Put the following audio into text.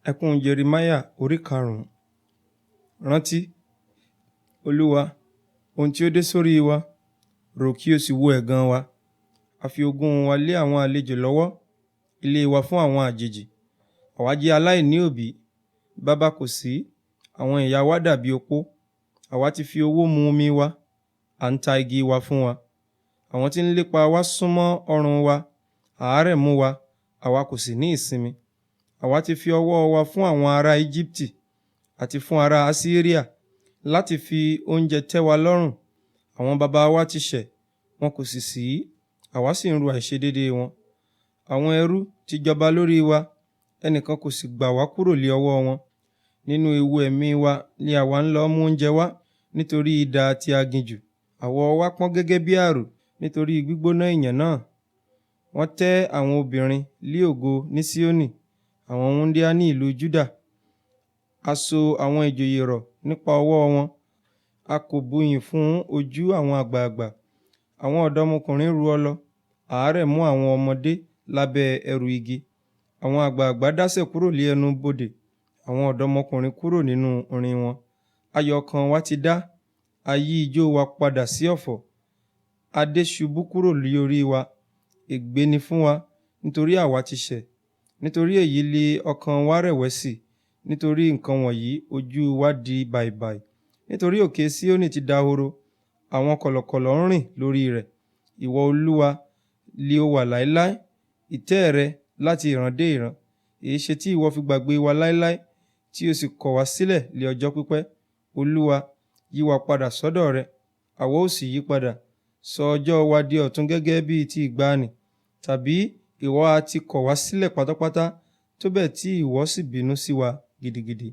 Ekun Jeremia orí 5. Rántí, Olúwa, ohun tí ó dé sórí wa, rò kí o sì wo ẹ̀gàn wa. A fi ogún wa lé àwọn àlejò lọ́wọ́, ilé wa fún àwọn àjèjì. Àwa jẹ́ aláìní òbí, bàbá kò sí, àwọn ìyá wa dàbí opó. Àwa ti fi owó mu omi wa, à ń ta igi wa fún wa. Àwọn tí ń lépa wa súnmọ́ ọrùn wa, àárẹ̀ mú wa, àwa kò sì ní ìsinmi. Àwa ti fi ọwọ́ wa fún àwọn ará Íjíbítì àti fún ará Asiria láti fi oúnjẹ tẹ́ wa lọ́rùn. Àwọn baba wa ti ṣẹ̀, wọn kò sì sí, àwa sì ń ru àìṣedéédéé wọn. Àwọn ẹrú ti jọba lórí wa, ẹnìkan kò sì gbà wá kúrò lé ọwọ́ wọn. Nínú ewu ẹ̀mí wa ni àwa ń lọ mú oúnjẹ wá nítorí idà ti aginjù. Àwọ̀ wa pọ́n gẹ́gẹ́ bí àrò nítorí gbígbóná ìyàn náà. Wọ́n tẹ́ àwọn obìnrin lé ògo ní Síónì, àwọn wúńdíá ní ìlú Júdà. A so àwọn ìjòyè rọ̀ nípa ọwọ́ wọn. A kò buyìn fún ojú àwọn àgbààgbà. Àwọn ọ̀dọ́mọkùnrin ru ọlọ, àárẹ̀ mú àwọn ọmọdé lábẹ́ ẹrù igi. Àwọn àgbààgbà dásẹ̀ kúrò lé ẹnu bodè, àwọn ọ̀dọ́mọkùnrin kúrò nínú orin wọn. Ayọ̀ ọkàn wa ti dá, a yí ijó wa padà sí ọ̀fọ̀. Adé ṣubú kúrò lórí wa, ègbé ni fún wa, nítorí àwa ti ṣẹ̀. Nítorí èyí lé ọkàn wa rẹ̀wẹ̀sì, nítorí nǹkan wọ̀nyí ojú wa di bàìbàì. Nítorí òkè Síónì ti dahoro, àwọn kọ̀lọ̀kọ̀lọ̀ ń rìn lórí rẹ̀. Ìwọ Olúwa lé ó wà láéláé, ìtẹ́ rẹ láti ìran dé ìran. Èéṣe tí ìwọ fi gbàgbé wa láéláé, tí o sì kọ̀ wá sílẹ̀ lé ọjọ́ pípẹ́? Olúwa, yí wa padà sọ́dọ̀ rẹ, àwa ó sì yí padà. Sọ ọjọ́ wa di ọ̀tun gẹ́gẹ́ bí ti ìgbàanì. Tàbí ìwọ a ti kọ̀ wá sílẹ̀ pátápátá, tó bẹ́ẹ̀ tí ìwọ sì bínú sí wa gidigidi.